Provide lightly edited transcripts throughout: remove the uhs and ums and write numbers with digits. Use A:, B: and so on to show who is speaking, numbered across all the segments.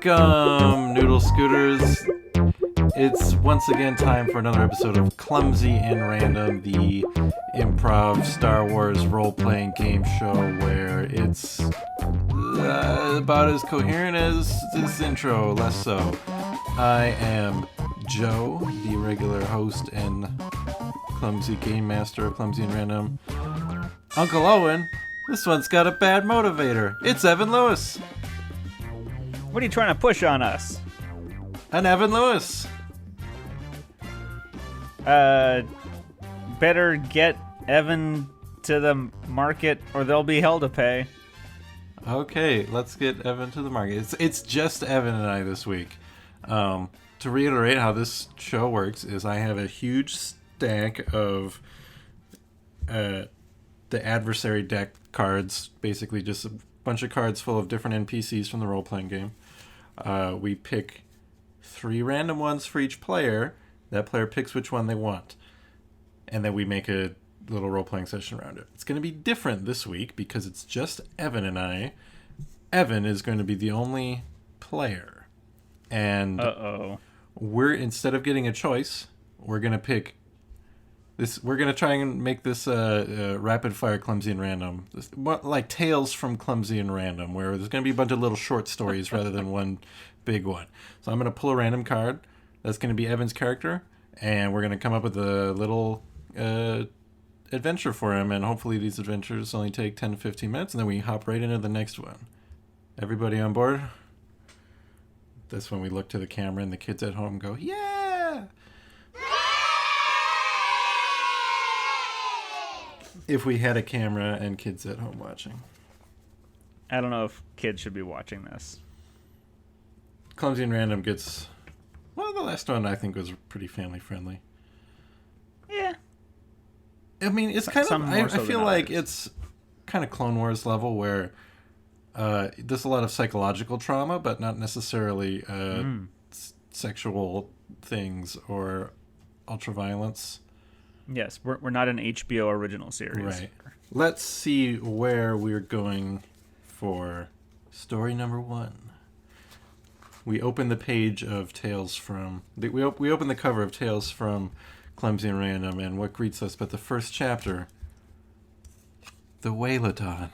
A: Welcome, Noodle Scooters. It's once again time for another episode of Clumsy and Random, the improv Star Wars role-playing game show where it's about as coherent as this intro, less so. I am Joe, the regular host and clumsy game master of Clumsy and Random. Uncle Owen, this one's got a bad motivator. It's Evan Lewis.
B: What are you trying to push on us?
A: An Evan Lewis.
B: Better get Evan to the market or there'll be hell to pay.
A: Okay, let's get Evan to the market. It's just Evan and I this week. To reiterate how this show works is I have a huge stack of the adversary deck cards, basically just a bunch of cards full of different NPCs from the role-playing game. We pick 3 random ones for each player. That player picks which one they want. And then we make a little role-playing session around it. It's going to be different this week because it's just Evan and I. Evan is going to be the only player. And instead of getting a choice, we're going to pick this. We're going to try and make this rapid-fire Clumsy and Random. Like Tales from Clumsy and Random, where there's going to be a bunch of little short stories rather than one big one. So I'm going to pull a random card. That's going to be Evan's character, and we're going to come up with a little adventure for him, and hopefully these adventures only take 10 to 15 minutes, and then we hop right into the next one. Everybody on board? That's when we look to the camera, and the kids at home go, yeah! If we had a camera and kids at home watching.
B: I don't know if kids should be watching this.
A: Clumsy and Random gets... Well, the last one I think was pretty family friendly.
B: Yeah.
A: I mean, it's kind of... I feel like it's kind of Clone Wars level where there's a lot of psychological trauma, but not necessarily sexual things or ultraviolence.
B: Yes, we're not an HBO original series.
A: Right. Let's see where we're going for story number 1. We open the page of Tales from... We open the cover of Tales from Clumsy and Random, and what greets us but the first chapter, the Whaladon.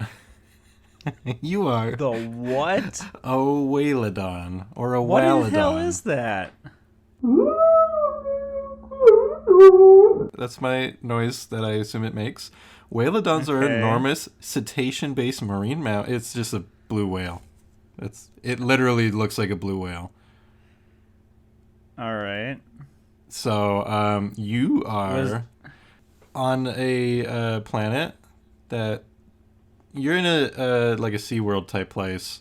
A: You are...
B: The what?
A: A Whaladon, or a
B: what
A: Waladon.
B: What the hell is that?
A: That's my noise that I assume it makes. Whaladons are enormous cetacean-based marine mammal. It's just a blue whale. It literally looks like a blue whale.
B: All right.
A: So you are on a planet that you're in a like a SeaWorld type place,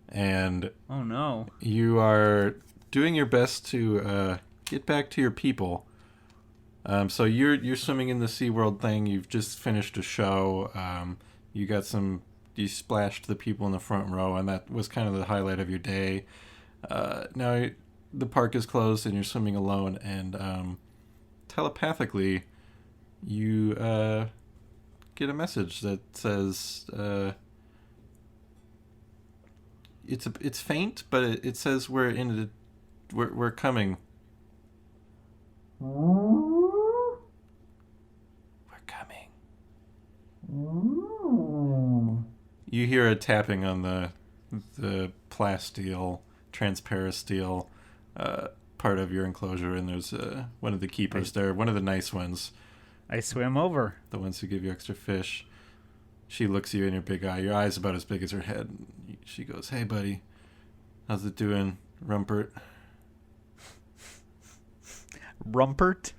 A: and
B: oh no,
A: you are doing your best to get back to your people. So you're swimming in the SeaWorld thing. You've just finished a show. You splashed the people in the front row, and that was kind of the highlight of your day. Now the park is closed, and you're swimming alone, and telepathically, you get a message that says it's faint, but it says we're coming. We're coming. You hear a tapping on the plasteel, transparent steel part of your enclosure, and there's one of the keepers there, one of the nice ones.
B: I swim over.
A: The ones who give you extra fish. She looks you in your big eye. Your eye's about as big as her head. She goes, "Hey, buddy. How's it doing, Rumpert?"
B: Rumpert?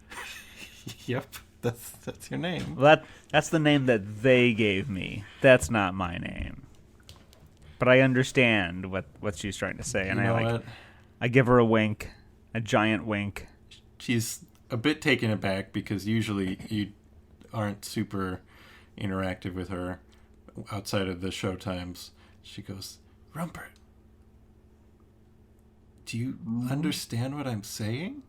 A: Yep, that's your name.
B: That's the name that they gave me. That's not my name. But I understand what she's trying to say, and I give her a wink, a giant wink.
A: She's a bit taken aback because usually you aren't super interactive with her outside of the show times. She goes, "Rumpert, do you understand what I'm saying?"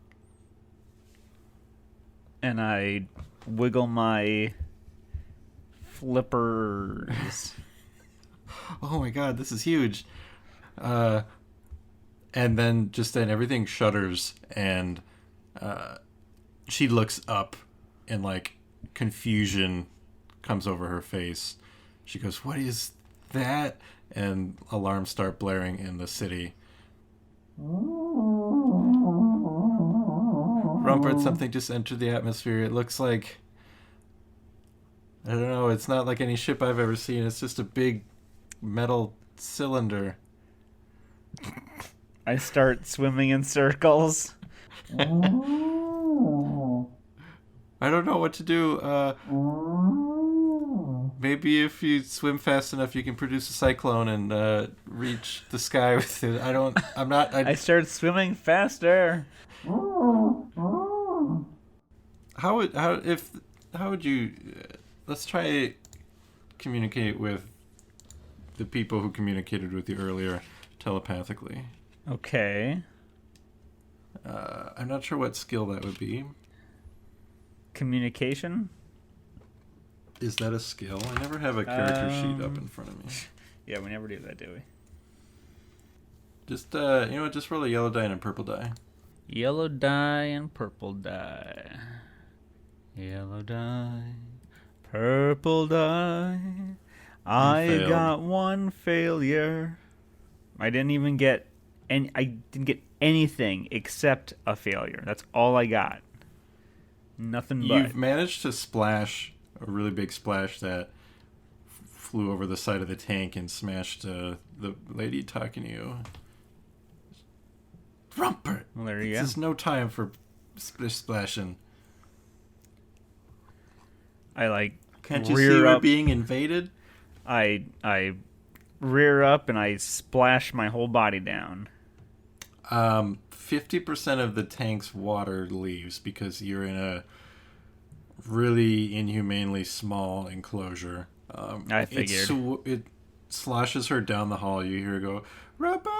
B: And I wiggle my flippers.
A: Oh my god, this is huge. And then everything shudders, and she looks up, and like confusion comes over her face. She goes, "What is that?" And alarms start blaring in the city. Rumpert, something just entered the atmosphere. It looks like, I don't know, it's not like any ship I've ever seen. It's just a big metal cylinder.
B: I start swimming in circles.
A: I don't know what to do. Maybe if you swim fast enough, you can produce a cyclone and reach the sky with it.
B: I start swimming faster.
A: How would you? Let's try communicate with the people who communicated with you earlier telepathically.
B: Okay.
A: I'm not sure what skill that would be.
B: Communication?
A: Is that a skill? I never have a character sheet up in front of me.
B: Yeah, we never do that, do we?
A: Just just roll a yellow die and a purple die.
B: Yellow die and purple die. Yellow die, purple die. I got one failure. I didn't get anything except a failure. That's all I got. Nothing but.
A: You've managed to splash a really big splash that flew over the side of the tank and smashed the lady talking to you. Rumpert!
B: Well, there you go.
A: There's no time for splashing.
B: I
A: Can't you see we're being invaded?
B: I rear up and I splash my whole body down.
A: 50% of the tank's water leaves because you're in a really inhumanely small enclosure.
B: I figured.
A: It sloshes her down the hall. You hear her go, "Rubber!"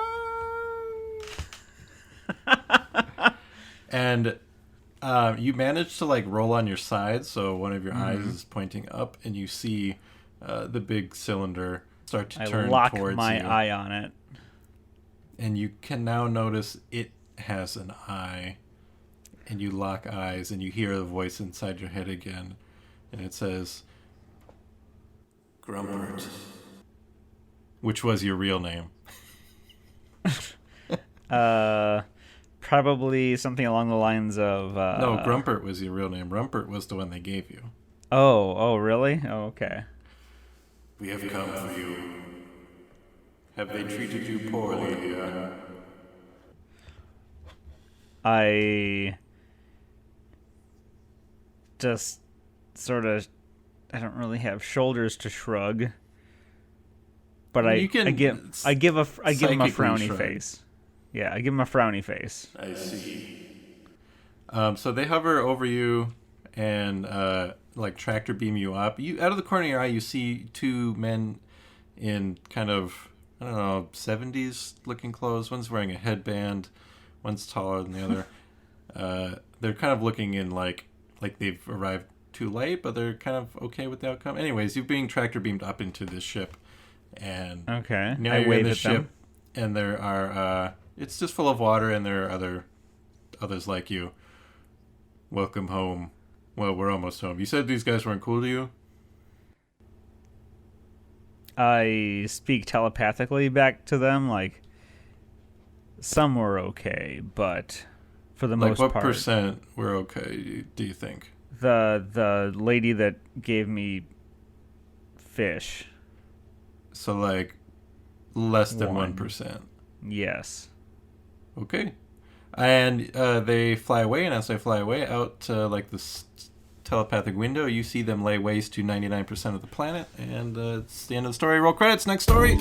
A: And you manage to roll on your side, so one of your eyes is pointing up, and you see the big cylinder start to turn towards you.
B: I lock my eye on it.
A: And you can now notice it has an eye. And you lock eyes, and you hear a voice inside your head again. And it says, Grumpert. Which was your real name.
B: Probably something along the lines of...
A: No, Grumpert was your real name. Rumpert was the one they gave you.
B: Oh, really? Oh, okay.
A: We have come for you. Have they treated you poorly here?
B: I just sort of... I don't really have shoulders to shrug. But I give him a frowny face. Yeah, I give him a frowny face.
A: I see. So they hover over you and tractor beam you up. You out of the corner of your eye, you see two men in kind of 70s looking clothes. One's wearing a headband. One's taller than the other. They're kind of looking in like they've arrived too late, but they're kind of okay with the outcome. Anyways, you're being tractor beamed up into this ship, and
B: okay,
A: now you're in the ship, and there are it's just full of water, and there are others like you. Welcome home. Well, we're almost home. You said these guys weren't cool to you?
B: I speak telepathically back to them, some were okay, but for the most part...
A: What percent were okay, do you think?
B: The lady that gave me fish.
A: So, less than 1%?
B: Yes.
A: Okay. And they fly away, and as they fly away out to this telepathic window, you see them lay waste to 99% of the planet, and it's the end of the story. Roll credits. Next story.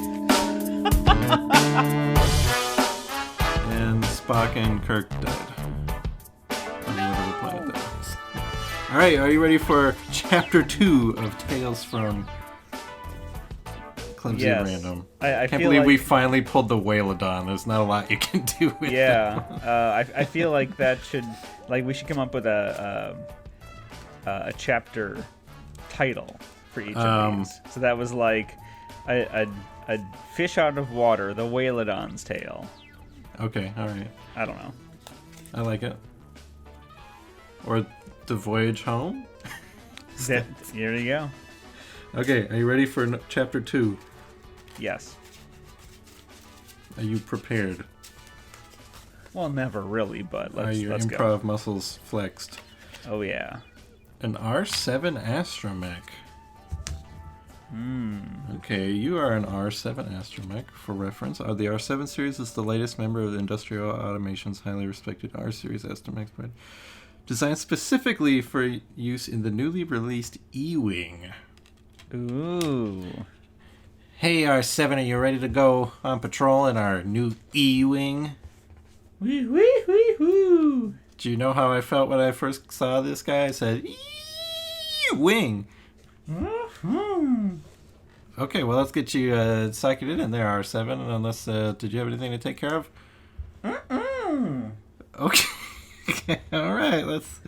A: And Spock and Kirk died on whatever planet that was. All right, are you ready for Chapter 2 of Tales from Clumsy Random?
B: I
A: can't believe we finally pulled the Whalodon. There's not a lot you can do with them.
B: I feel like that should... we should come up with a chapter title for each of these. So that was a fish out of water, the Whalodon's tale.
A: Okay, all right.
B: I don't know.
A: I like it. Or The Voyage Home?
B: Here you go.
A: Okay, are you ready for chapter 2?
B: Yes.
A: Are you prepared?
B: Well, never really, but let's go.
A: Are your improv muscles flexed?
B: Oh, yeah.
A: An R7 astromech. Okay, you are an R7 astromech. For reference, the R7 series is the latest member of the Industrial Automation's highly respected R series astromech spread, designed specifically for use in the newly released E-Wing.
B: Ooh.
A: Hey, R7, are you ready to go on patrol in our new E-Wing?
B: Wee wee wee woo.
A: Do you know how I felt when I first saw this guy? I said, E-Wing.
B: Mm-hmm.
A: Okay, well, let's get you psyched in there, R7, unless, did you have anything to take care of? Okay. All right, let's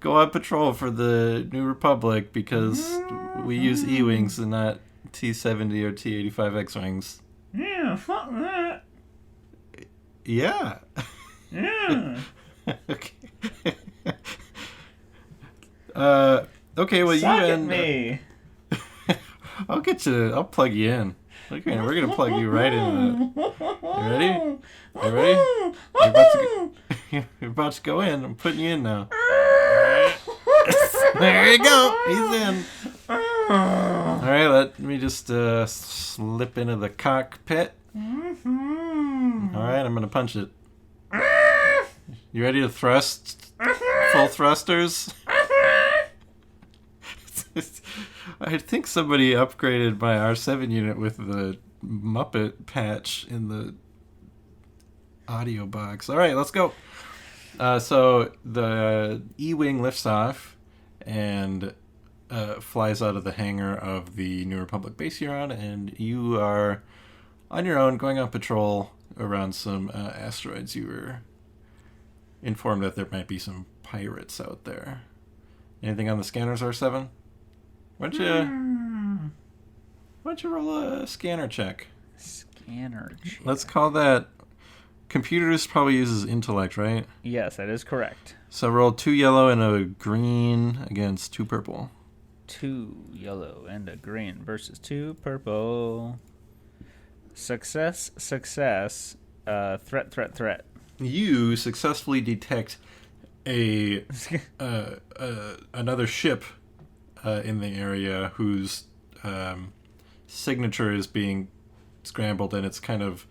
A: go on patrol for the New Republic, because we use E-Wings and not T-70 or T-85 X-Wings.
B: Yeah, fuck that.
A: Yeah.
B: Yeah.
A: Okay. Okay, well,
B: Suck
A: you
B: at
A: and
B: me.
A: I'll get you. I'll plug you in. Okay, we're gonna plug you right in. You ready? You ready? You're about to go in. I'm putting you in now. There you go. He's in. All right, let me just slip into the cockpit. All right, I'm gonna punch it. You ready to thrust? Full thrusters? I think somebody upgraded my R7 unit with the Muppet patch in the audio box. All right, let's go. So the E-Wing lifts off and flies out of the hangar of the New Republic base you're on, and you are on your own going on patrol around some asteroids. You were informed that there might be some pirates out there. Anything on the scanners, R7? Why don't you roll a scanner check?
B: Scanner check.
A: Let's call that... Computers probably uses intellect, right?
B: Yes, that is correct.
A: So roll 2 yellow and a green against 2 purple.
B: 2 yellow and a green versus 2 purple. Success. Threat.
A: You successfully detect another ship in the area whose signature is being scrambled, and it's kind of,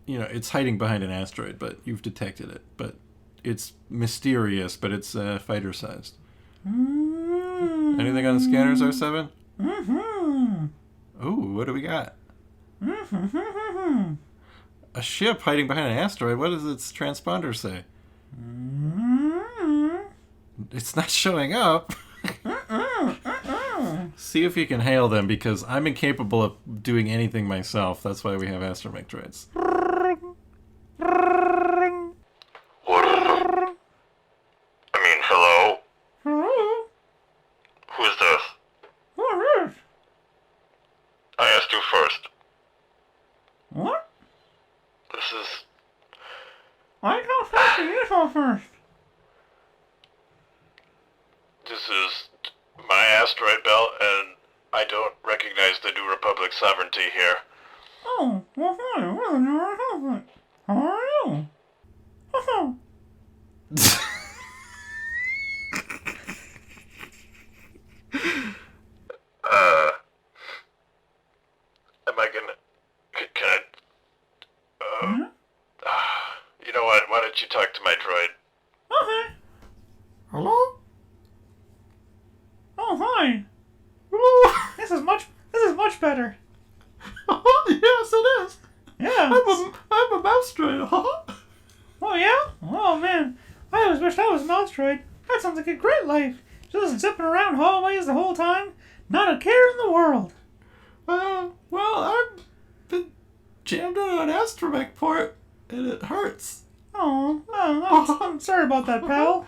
A: it's hiding behind an asteroid, but you've detected it. But it's mysterious, but it's fighter-sized. Anything on the scanners, R7? Ooh, what do we got? A ship hiding behind an asteroid? What does its transponder say? It's not showing up. See if you can hail them, because I'm incapable of doing anything myself. That's why we have astromech droids.
C: Hello? Hello? Who's this? Who is? I asked you first.
D: What?
C: This is...
D: I go first and you go first.
C: This is my asteroid belt, and I don't recognize the New Republic sovereignty here.
D: Oh, well, hi, we're the New Republic. How are you?
C: Am I gonna... Can I... You know what? Why don't you talk to my droid?
D: Okay.
A: Hello?
D: Oh, hi. This is much better.
A: Yes, it is.
D: Yeah.
A: I'm a mouse droid.
D: Oh, yeah? Oh, man. I always wished I was a mouse droid. That sounds like a great life. Just zipping around hallways the whole time. Not a care in the world.
A: Well, I've been jammed in an astromech port, and it hurts.
D: Oh, I'm sorry about that, pal.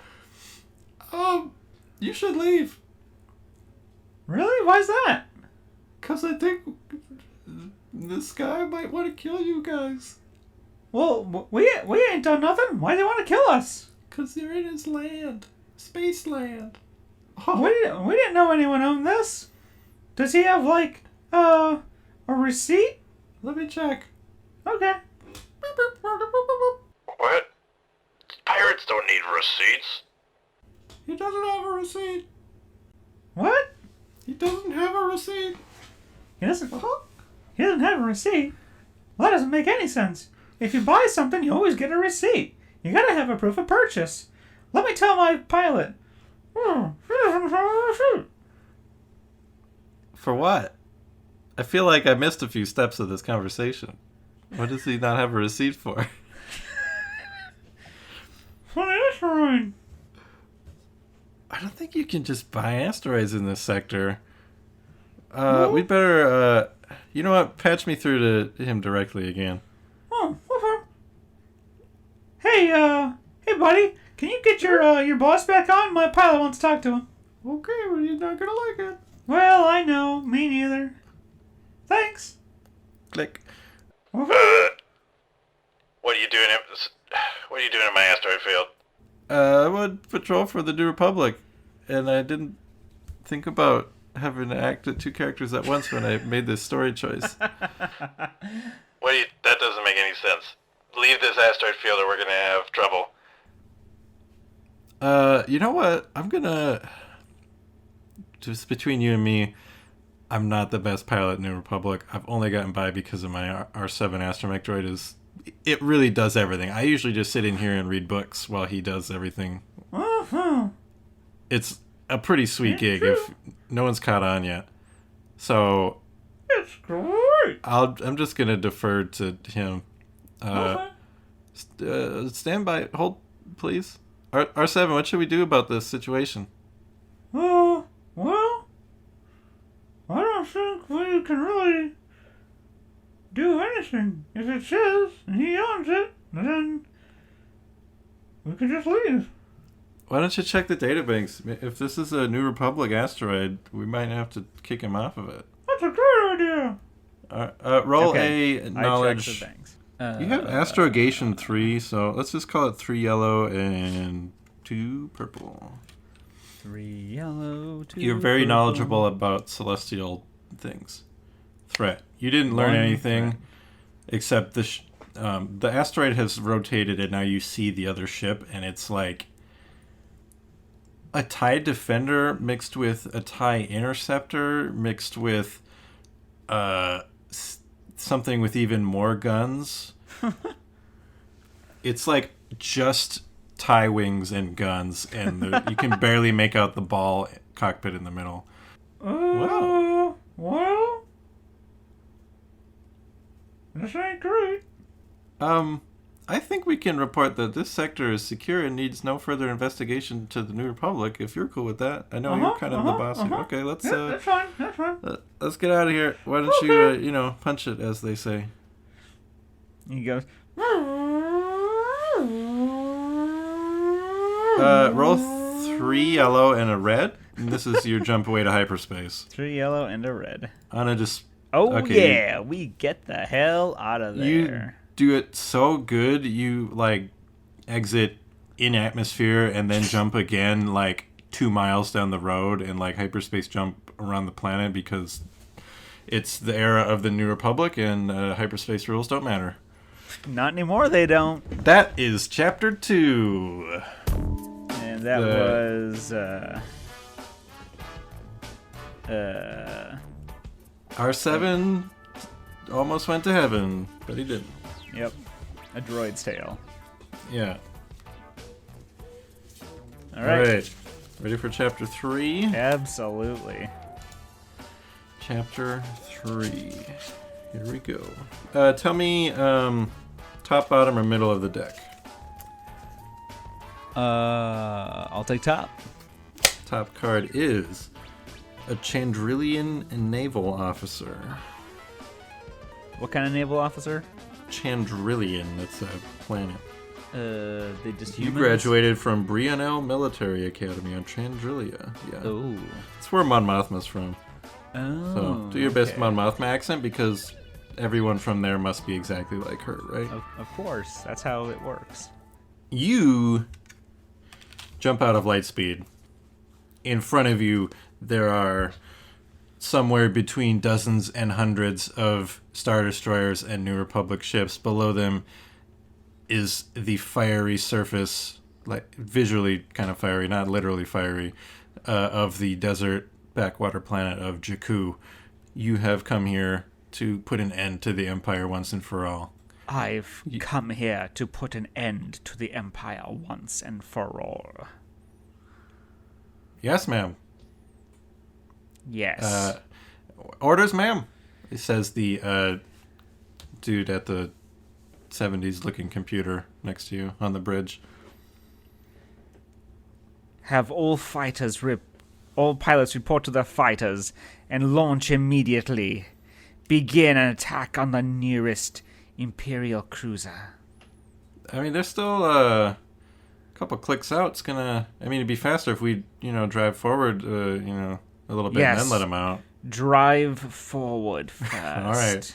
A: You should leave.
D: Really? Why's that?
A: Because I think this guy might want to kill you guys.
D: Well, we ain't done nothing. Why do they want to kill us?
A: Because they're in his land. Space land.
D: Oh. We didn't know anyone owned this. Does he have, like, a receipt?
A: Let me check.
D: Okay.
C: What? Pirates don't need receipts.
A: He doesn't have a receipt.
D: What?
A: He doesn't have a receipt.
D: He doesn't have a receipt? Well, that doesn't make any sense. If you buy something, you always get a receipt. You gotta have a proof of purchase. Let me tell my pilot. He doesn't have a receipt.
A: For what? I feel like I missed a few steps of this conversation. What does he not have a receipt for?
D: For the asteroid.
A: I don't think you can just buy asteroids in this sector. We'd better, you know what? Patch me through to him directly again.
D: Oh, okay. Hey, buddy. Can you get your boss back on? My pilot wants to talk to him.
A: Okay, well, he's not gonna like it.
D: Well, I know. Me neither. Thanks.
A: Click.
D: Okay.
C: What are you doing? What are you doing in my asteroid field?
A: I would patrol for the New Republic, and I didn't think about having to act at two characters at once when I made this story choice.
C: That doesn't make any sense. Leave this asteroid field or we're gonna have trouble.
A: You know what? I'm gonna... Just between you and me, I'm not the best pilot in New Republic. I've only gotten by because of my R7 astromech droid. It really does everything. I usually just sit in here and read books while he does everything.
D: Uh-huh.
A: It's a pretty sweet gig if no one's caught on yet. So
D: It's great.
A: I'm just gonna defer to him. Stand by. Hold, please. R7, what should we do about this situation?
D: Well, I don't think we can really do anything. If it's his and he owns it, then we can just leave.
A: Why don't you check the databanks? If this is a New Republic asteroid, we might have to kick him off of it.
D: That's a great idea.
A: Roll
B: Okay,
A: a knowledge.
B: I checked the banks.
A: You have astrogation 3, so let's just call it 3 yellow and 2 purple.
B: 3 yellow, 2
A: You're very
B: purple.
A: knowledgeable about celestial things. Threat. You didn't learn anything except the asteroid has rotated and now you see the other ship and it's like a TIE Defender mixed with a TIE Interceptor mixed with something with even more guns. It's like just TIE wings and guns, and you can barely make out the ball cockpit in the middle. Wow.
D: Well, this ain't great.
A: I think we can report that this sector is secure and needs no further investigation to the New Republic. If you're cool with that, I know you're kind of the boss here. Okay, let's
D: that's fine. That's fine.
A: let's get out of here. Why don't you punch it, as they say.
B: He goes.
A: Roll 3 yellow and a red. And this is your jump away to hyperspace.
B: 3 yellow and a red.
A: Anna just.
B: Oh
A: okay,
B: yeah, we get the hell out of there.
A: You do it so good. You like exit in atmosphere and then jump again like 2 miles down the road and like hyperspace jump around the planet because it's the era of the New Republic and hyperspace rules don't matter.
B: Not anymore, they don't.
A: That is chapter 2.
B: And that was
A: R7 almost went to heaven, but he didn't.
B: Yep. A droid's tale.
A: Yeah.
B: All right.
A: Ready for chapter 3?
B: Absolutely.
A: Chapter 3. Here we go. Tell me top, bottom, or middle of the deck.
B: I'll take top.
A: Top card is a Chandrillian naval officer.
B: What kind of naval officer?
A: Chandrillian, that's a planet.
B: They just
A: You
B: humans?
A: graduated from Brianel Military Academy on Chandrillia. Yeah.
B: Oh.
A: That's where Mon Mothma's from.
B: Oh.
A: So do your best Mon Mothma accent because everyone from there must be exactly like her, right?
B: Of course. That's how it works.
A: You jump out of light speed. In front of you, there are somewhere between dozens and hundreds of Star Destroyers and New Republic ships. Below them is the fiery surface, like visually kind of fiery, not literally fiery, of the desert backwater planet of Jakku. You have come here to put an end to the Empire once and for all.
B: I've come here to put an end to the Empire once and for all.
A: Yes, ma'am.
B: Yes.
A: Orders, ma'am, says the dude at the 70s looking computer next to you on the bridge.
B: Have all pilots report to their fighters and launch immediately. Begin an attack on the nearest Imperial cruiser.
A: I mean, there's still a couple clicks out. It's gonna. I mean, it'd be faster if we, drive forward, a little bit and then let them out.
B: Drive forward first.
A: All right.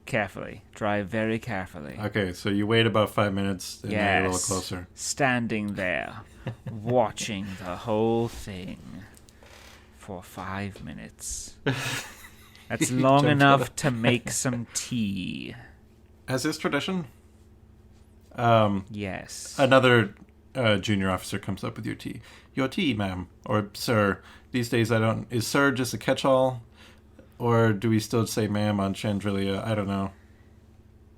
B: Carefully. Drive very carefully.
A: Okay, so you wait about 5 minutes and get a little closer.
B: Standing there, watching the whole thing for 5 minutes. That's long enough to make some tea.
A: As is tradition.
B: Yes.
A: Another junior officer comes up with your tea. Your tea, ma'am. Or sir. These days I don't... Is sir just a catch-all? Or do we still say ma'am on Chandrilia? I don't know.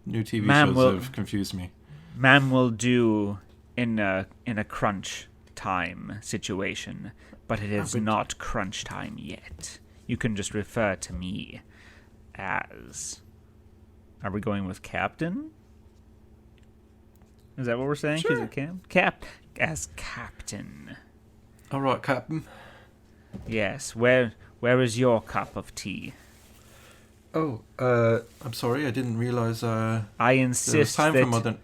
A: New TV shows have confused me.
B: Ma'am will do in a crunch time situation, but it is not crunch time yet. You can just refer to me as... Are we going with Captain? Is that what we're saying?
A: Sure.
B: Is it as Captain.
A: All right, Captain.
B: Yes. Where is your cup of tea?
A: Oh, I'm sorry. I didn't realize.
B: I insist that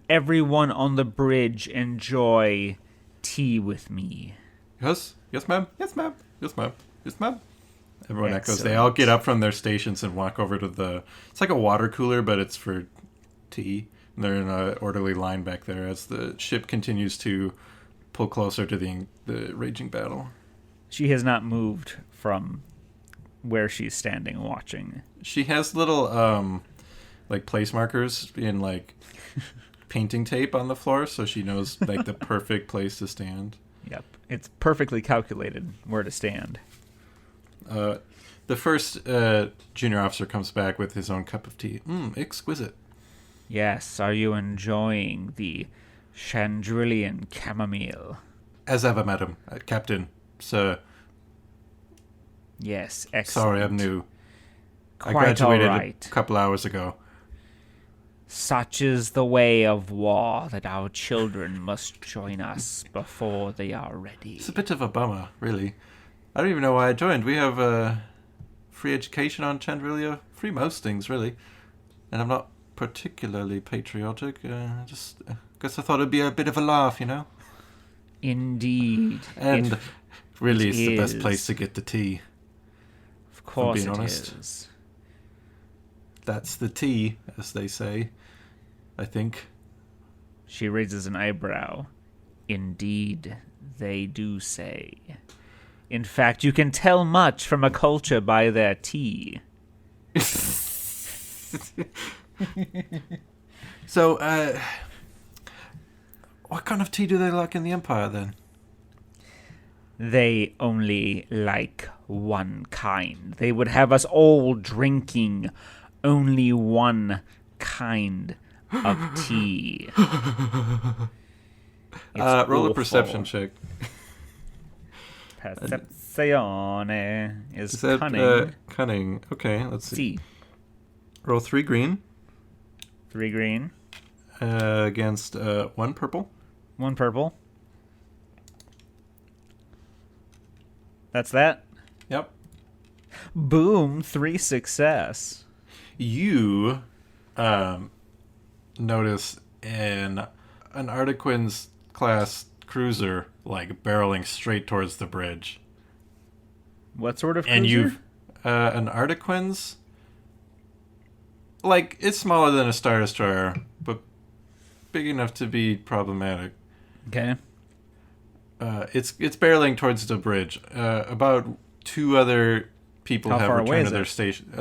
B: everyone on the bridge enjoy tea with me.
A: Yes, ma'am. Yes, ma'am. Yes, ma'am. Yes, ma'am. Everyone
B: Excellent.
A: echoes. They all get up from their stations and walk over to the... It's like a water cooler, but it's for tea. And they're in an orderly line back there as the ship continues to pull closer to the raging battle.
B: She has not moved from where she's standing watching.
A: She has little, place markers in, painting tape on the floor, so she knows, the perfect place to stand.
B: Yep. It's perfectly calculated where to stand.
A: The first junior officer comes back with his own cup of tea. Exquisite.
B: Yes, are you enjoying the Chandrillian chamomile?
A: As ever, madam. Captain, sir.
B: Yes, excellent.
A: Sorry, I'm new.
B: Quite
A: I graduated
B: all right.
A: a couple hours ago.
B: Such is the way of war that our children must join us before they are ready.
A: It's a bit of a bummer, really. I don't even know why I joined. We have free education on Chandrilia. Free most things, really. And I'm not particularly patriotic. Just guess I thought it'd be a bit of a laugh,
B: Indeed.
A: And really, it's the best place to get the tea.
B: Of course,
A: being honest.
B: Is.
A: That's the tea, as they say. I think.
B: She raises an eyebrow. Indeed, they do say. In fact, you can tell much from a culture by their tea.
A: So, what kind of tea do they like in the Empire, then?
B: They only like one kind. They would have us all drinking only one kind of tea.
A: Roll a perception check.
B: Percepzione is
A: that,
B: cunning.
A: Cunning. Okay, let's see.
B: C.
A: Roll 3 green.
B: 3 green.
A: Against 1 purple.
B: 1 purple. That's that?
A: Yep.
B: Boom, 3 success.
A: You notice an Artequin's class cruiser barreling straight towards the bridge.
B: What sort of cruiser?
A: And you've an Artequin's like, it's smaller than a Star Destroyer, but big enough to be problematic.
B: Okay.
A: It's barreling towards the bridge. About 2 other people have returned to their station.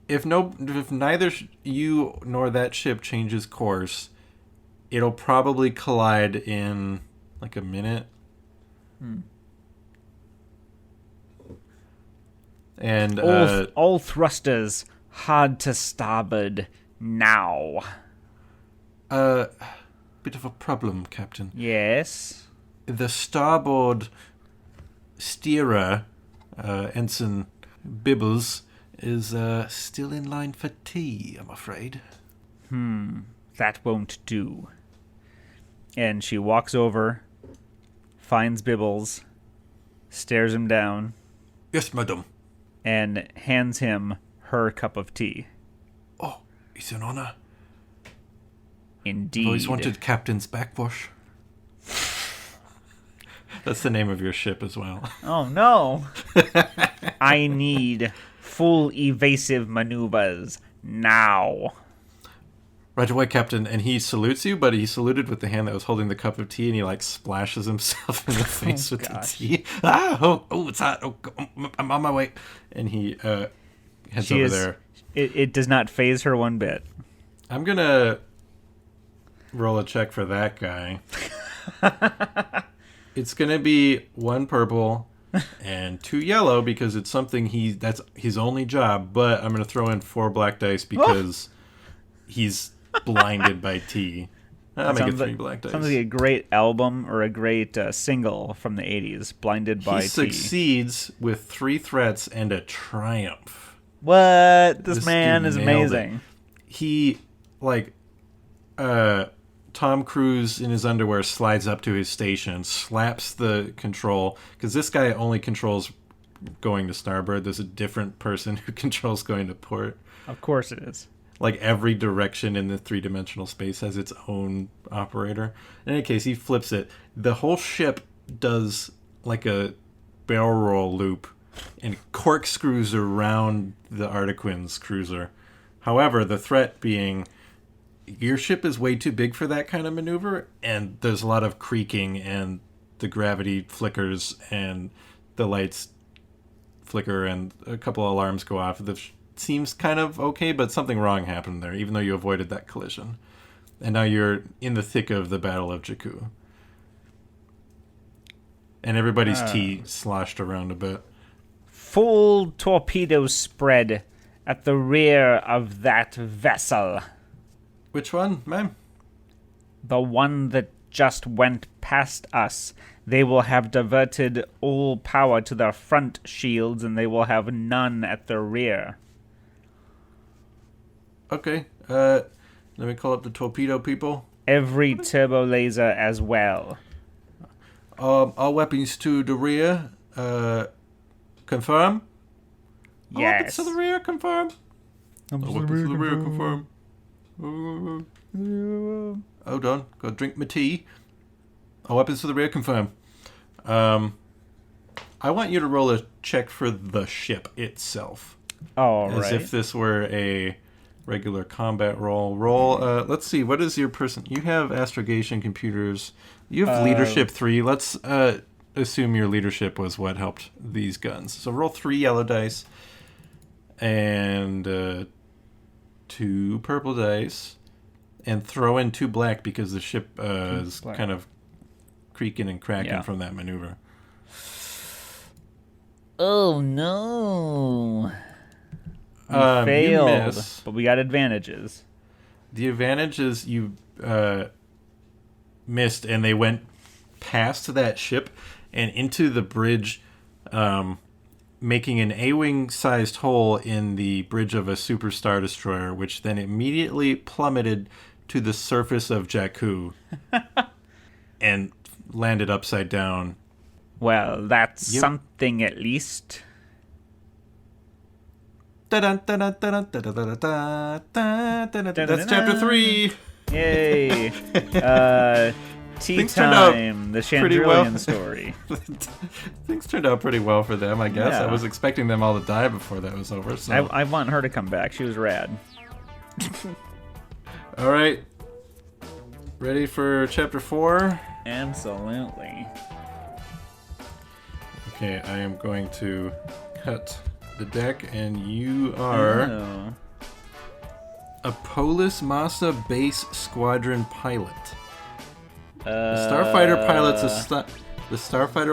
A: If neither you nor that ship changes course, it'll probably collide in like a minute. And
B: all thrusters hard to starboard now.
A: Bit of a problem, Captain.
B: Yes.
A: The starboard steerer, Ensign Bibbles, is still in line for tea, I'm afraid.
B: That won't do. And she walks over, finds Bibbles, stares him down.
A: Yes, madam.
B: And hands him her cup of tea.
A: Oh, it's an honor.
B: Indeed.
A: I've always wanted Captain's Backwash. That's the name of your ship as well.
B: Oh, no. I need full evasive maneuvers now.
A: Right away, Captain. And he salutes you, but he saluted with the hand that was holding the cup of tea, and he, like, splashes himself in the face with the tea. It's hot. Oh, I'm on my way. And he heads over there.
B: It does not faze her one bit.
A: I'm going to roll a check for that guy. It's going to be 1 purple and 2 yellow because it's something that's his only job, but I'm going to throw in 4 black dice because he's blinded by tea. I'll make it 3 black dice.
B: Sounds like a great album or a great single from the 80s, Blinded by Tea.
A: He succeeds with 3 threats and a triumph.
B: What? This man is amazing.
A: He, like, Tom Cruise in his underwear slides up to his station, slaps the control, because this guy only controls going to starboard. There's a different person who controls going to port.
B: Of course it is.
A: Like, every direction in the 3-dimensional space has its own operator. In any case, he flips it. The whole ship does like a barrel roll loop and corkscrews around the Artequin's cruiser. However, the threat being, your ship is way too big for that kind of maneuver, and there's a lot of creaking, and the gravity flickers, and the lights flicker, and a couple alarms go off. Seems kind of okay, but something wrong happened there, even though you avoided that collision. And now you're in the thick of the Battle of Jakku. And everybody's tea sloshed around a bit.
B: Full torpedo spread at the rear of that vessel.
A: Which one, ma'am?
B: The one that just went past us. They will have diverted all power to their front shields, and they will have none at the rear.
A: Okay, let me call up the torpedo people.
B: Every turbo laser as well.
A: All weapons to the rear. Confirm?
B: Yes.
A: All weapons to the rear, confirm? All weapons to the rear, confirm? Hold on, gotta drink my tea. All weapons to the rear, confirm. I want you to roll a check for the ship itself.
B: All
A: right. As if this were a regular combat roll. Let's see, what is your person? You have astrogation computers. You have leadership 3. Let's assume your leadership was what helped these guns. So roll 3 yellow dice and 2 purple dice, and throw in 2 black because the ship is kind of creaking and cracking from that maneuver.
B: Oh no. Failed, but we got advantages.
A: The advantage is you missed, and they went past that ship and into the bridge, making an A-wing sized hole in the bridge of a Super Star Destroyer, which then immediately plummeted to the surface of Jakku and landed upside down.
B: Well, that's something at least.
A: That's chapter 3.
B: Yay. Tea Time, the Chandrillion story.
A: Things turned out pretty well for them, I guess.
B: Yeah.
A: I was expecting them all to die before that was over. So
B: I want her to come back. She was rad.
A: All right. Ready for chapter 4?
B: Absolutely.
A: Okay, I am going to cut the deck, and you are a Polis Massa base squadron pilot. The starfighter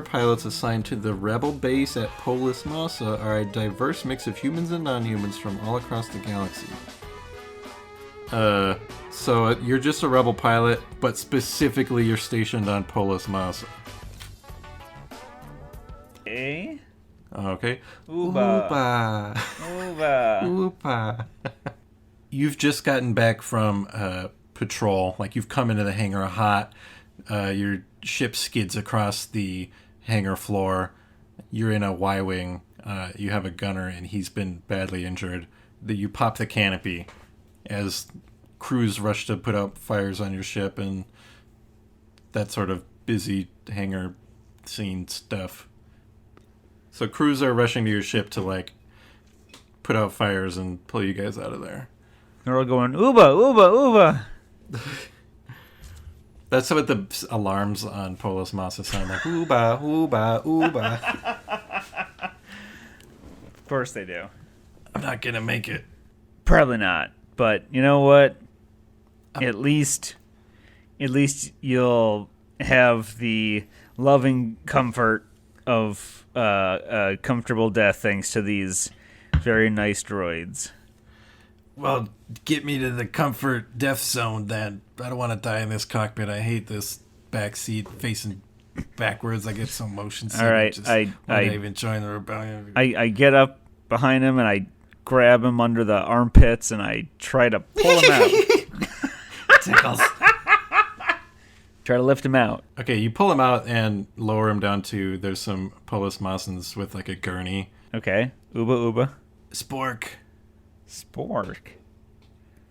A: pilots assigned to the rebel base at Polis Massa are a diverse mix of humans and non-humans from all across the galaxy. So you're just a rebel pilot, but specifically you're stationed on Polis Massa.
B: Okay.
A: Okay.
B: Ooba.
A: Ooba. You've just gotten back from patrol. Like, you've come into the hangar hot. Your ship skids across the hangar floor. You're in a Y-wing. You have a gunner, and he's been badly injured. You pop the canopy as crews rush to put out fires on your ship, and that sort of busy hangar scene stuff. So crews are rushing to your ship to, like, put out fires and pull you guys out of there.
B: They're all going, Uba.
A: That's what the alarms on Polis Massa sound like. Uba.
B: Of course they do.
A: I'm not going to make it.
B: Probably not. But you know what? At least you'll have the loving comfort of a comfortable death thanks to these very nice droids.
A: Well, get me to the comfort death zone then. I don't want to die in this cockpit. I hate this back seat facing backwards. I get so motion sick.
B: All right,
A: I'm even join the rebellion.
B: I get up behind him and I grab him under the armpits and I try to pull him out.
A: Tickles.
B: Try to lift him out.
A: Okay, you pull him out and lower him down to, there's some Polis Massans with like a gurney.
B: Okay. Uba.
A: Spork.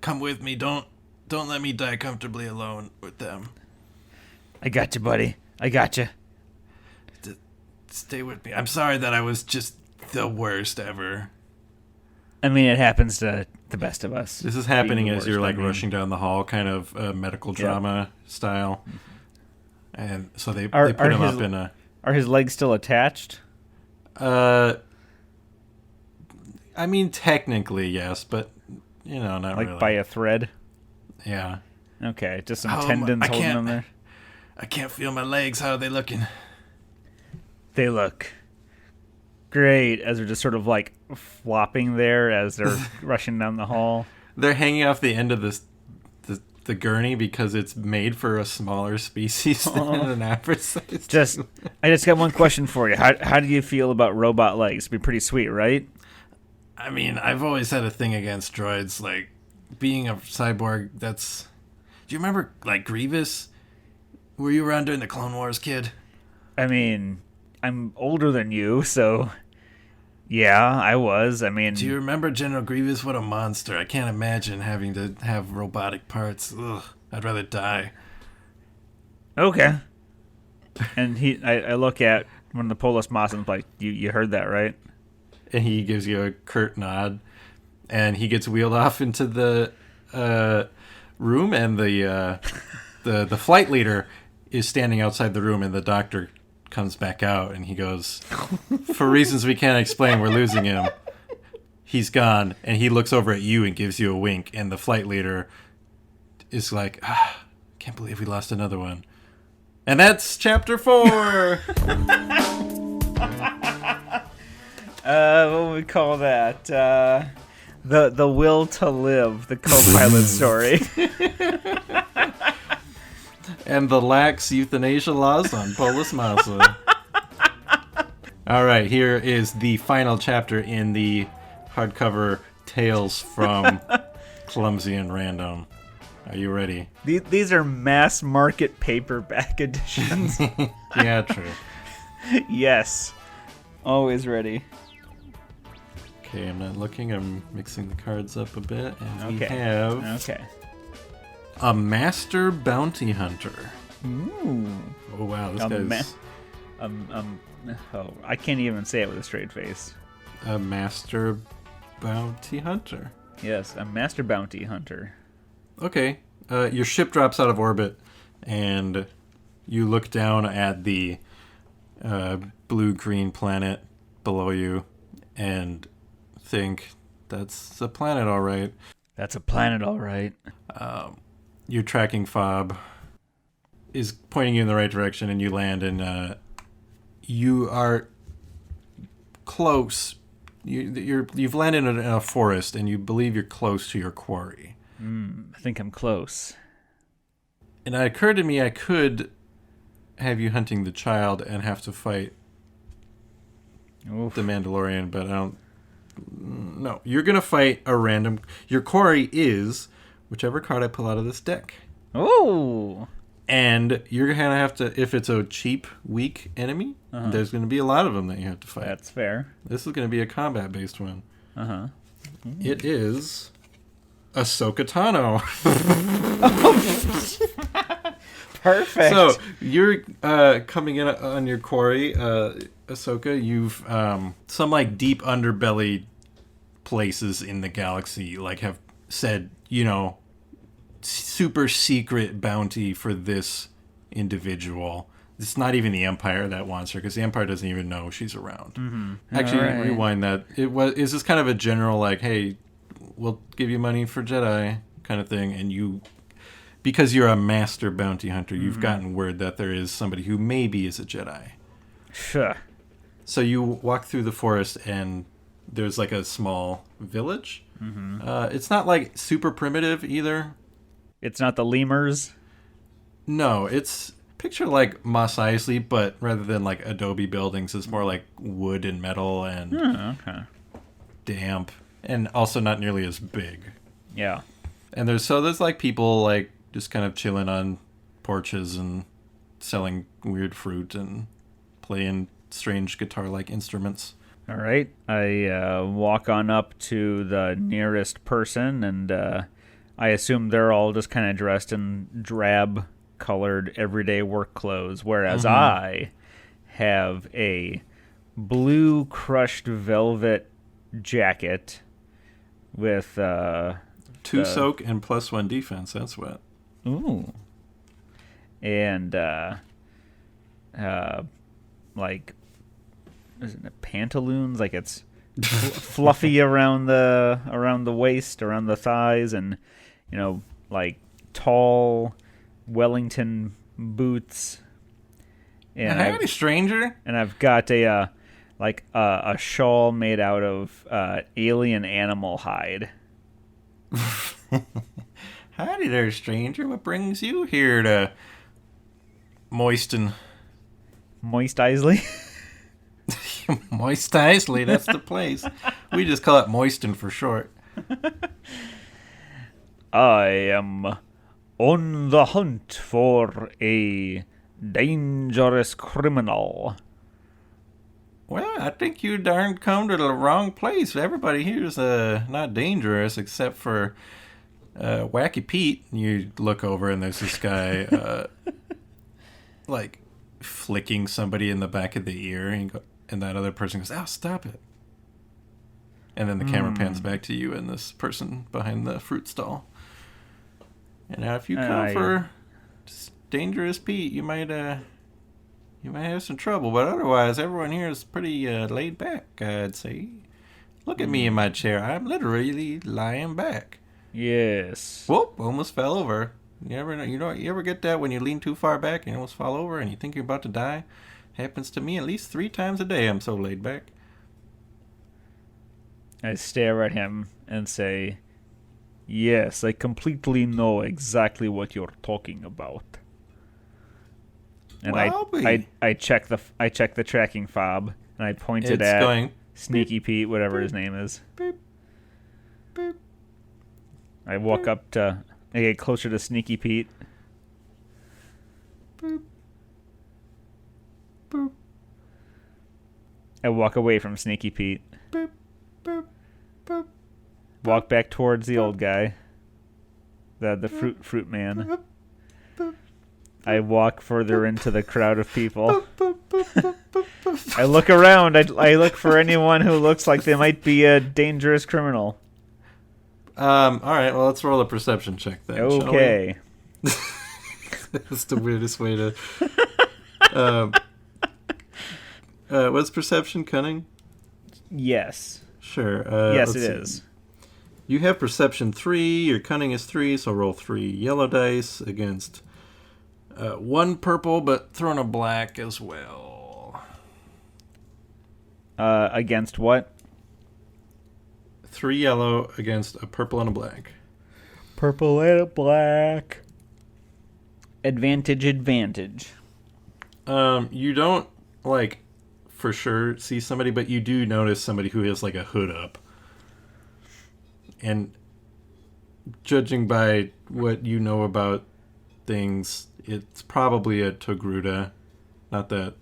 A: Come with me. Don't let me die comfortably alone with them.
B: I got you, buddy. I got you.
A: Stay with me. I'm sorry that I was just the worst ever.
B: I mean, it happens to the best of us.
A: This is happening as you're like rushing down the hall, kind of medical drama style. And so they put him up in a...
B: Are his legs still attached?
A: I mean, technically, yes, but, you know, not really.
B: Like by a thread?
A: Yeah.
B: Okay, just some tendons holding him there?
A: I can't feel my legs. How are they looking?
B: They look great as they're just sort of like flopping there as they're rushing down the hall.
A: They're hanging off the end of the gurney because it's made for a smaller species than an average size.
B: I just got one question for you. How do you feel about robot legs? It'd be pretty sweet, right?
A: I mean, I've always had a thing against droids. Like, being a cyborg, that's... Do you remember, like, Grievous? Were you around during the Clone Wars, kid?
B: I mean, I'm older than you, so... Yeah, I was. I mean...
A: Do you remember General Grievous? What a monster. I can't imagine having to have robotic parts. Ugh, I'd rather die.
B: Okay. And I look at one of the Polis Massans like, you heard that, right?
A: And he gives you a curt nod. And he gets wheeled off into the room, and the flight leader is standing outside the room, and the doctor comes back out, and he goes, for reasons we can't explain, we're losing him. He's gone. And he looks over at you and gives you a wink, and the flight leader is like, can't believe we lost another one. And that's chapter 4.
B: What would we call that? The will to live, the co-pilot story.
A: And the lax euthanasia laws on Polis Massa. All right, here is the final chapter in the hardcover Tales from Clumsy and Random. Are you ready?
B: These are mass market paperback editions.
A: Yeah, true.
B: Yes. Always ready.
A: Okay, I'm not looking. I'm mixing the cards up a bit. And we have
B: a
A: a Master Bounty Hunter.
B: Ooh.
A: Oh wow, this guy's
B: I can't even say it with a straight face.
A: a master bounty hunter.
B: Yes, a master bounty hunter.
A: Okay, your ship drops out of orbit, and you look down at the blue-green planet below you, and think, that's a planet, all right.
B: That's a planet, all right.
A: Your tracking fob is pointing you in the right direction, and you land, and you are close. You've landed in a forest, and you believe you're close to your quarry.
B: I think I'm close.
A: And it occurred to me I could have you hunting the child and have to fight
B: Oof.
A: the Mandalorian, but I don't. No, you're gonna fight a random. Your quarry is whichever card I pull out of this deck.
B: Oh.
A: And you're gonna have to, if it's a cheap, weak enemy, there's gonna be a lot of them that you have to fight.
B: That's fair.
A: This is gonna be a combat-based one. It is Ahsoka Tano.
B: Perfect.
A: So you're coming in on your quarry, Ahsoka. You've some like deep underbelly places in the galaxy like have said, super secret bounty for this individual. It's not even the Empire that wants her, because the Empire doesn't even know she's around. Actually,
B: right.
A: Rewind that. Is this kind of a general like, hey, we'll give you money for Jedi kind of thing, and you, because you're a master bounty hunter, you've gotten word that there is somebody who maybe is a Jedi.
B: Sure.
A: So you walk through the forest, and there's like a small village. It's not like super primitive either.
B: It's not the lemurs.
A: No, it's picture like Mos Eisley, but rather than like adobe buildings, it's more like wood and metal and
B: Okay.
A: damp, and also not nearly as big.
B: Yeah.
A: And there's like people like just kind of chilling on porches and selling weird fruit and playing strange guitar-like instruments.
B: All right. I walk on up to the nearest person, and I assume they're all just kind of dressed in drab-colored everyday work clothes, whereas I have a blue crushed velvet jacket with
A: 2 soak and +1 defense. That's what.
B: Ooh. And like, isn't it pantaloons? Like it's fluffy around the waist, around the thighs, and like tall Wellington boots. And
A: Howdy, stranger.
B: And I've got a shawl made out of alien animal hide.
A: Howdy there, stranger. What brings you here to Moist
B: Eisley?
A: Moist Eisley, that's the place. We just call it Moistin for short.
B: I am on the hunt for a dangerous criminal.
A: Well, I think you darn come to the wrong place. Everybody here is not dangerous except for Wacky Pete. You look over and there's this guy like flicking somebody in the back of the ear, and that other person goes, "Ow, stop it." And then the camera pans back to you and this person behind the fruit stall. And now if you come for dangerous Pete, you might have some trouble, but otherwise everyone here is pretty laid back, I'd say. Look at me in my chair. I'm literally lying back.
B: Yes.
A: Whoop, almost fell over. You ever get that when you lean too far back and you almost fall over and you think you're about to die? Happens to me at least 3 times a day. I'm so laid back.
B: I stare at him and say, "Yes, I completely know exactly what you're talking about." And I check the tracking fob, and I point it at Sneaky Pete, whatever his name is.
A: Beep, beep,
B: I walk up to, I get closer to Sneaky Pete.
A: boop, boop,
B: I walk away from Sneaky Pete.
A: boop, boop, boop,
B: Walk back towards the old guy, the fruit man.
A: boop, boop,
B: I walk further into the crowd of people. I look around. I look for anyone who looks like they might be a dangerous criminal.
A: All right, well, let's roll a perception check then.
B: Okay.
A: That's the weirdest way to. What's perception? Cunning?
B: Yes.
A: Sure.
B: Yes, it is.
A: You have perception 3. Your cunning is 3, so roll 3 yellow dice against 1 purple, but throw in a black as well.
B: Against what?
A: 3 yellow against a purple and a black.
B: Purple and a black. Advantage.
A: You don't, for sure see somebody, but you do notice somebody who has, a hood up. And judging by what you know about things, it's probably a Togruta. Not that...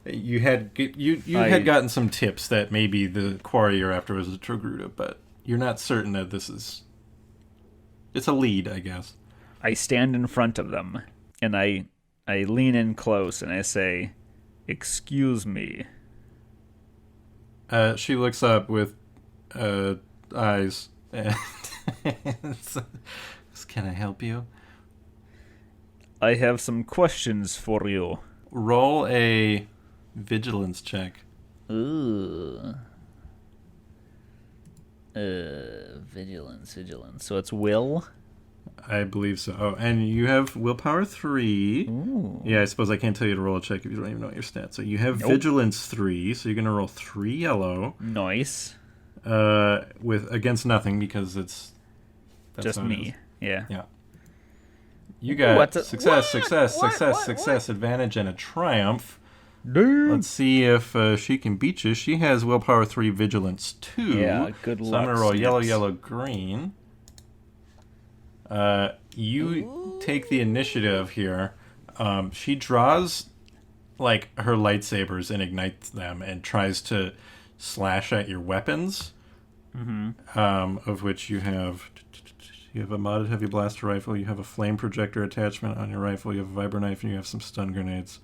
A: You had gotten some tips that maybe the quarry you're after was a Togruta, but you're not certain that this is... It's a lead, I guess.
B: I stand in front of them, and I lean in close, and I say, "Excuse me."
A: She looks up with eyes, and can I help you?
B: I have some questions for you.
A: Roll a vigilance check.
B: Ooh. Vigilance. So it's will?
A: I believe so. Oh, and you have willpower 3.
B: Ooh.
A: Yeah, I suppose I can't tell you to roll a check if you don't even know your stats. So you have vigilance 3, so you're going to roll 3 yellow.
B: Nice.
A: With against nothing because that's
B: just me. Yeah.
A: You got success, advantage, and a triumph.
B: Damn.
A: Let's see if she can beat you. She has willpower 3, vigilance 2.
B: Yeah, good luck.
A: So I'm going to roll yellow, green. You take the initiative here. She draws her lightsabers and ignites them and tries to slash at your weapons. Of which you have a modded heavy blaster rifle, you have a flame projector attachment on your rifle, you have a vibro knife, and you have some stun grenades.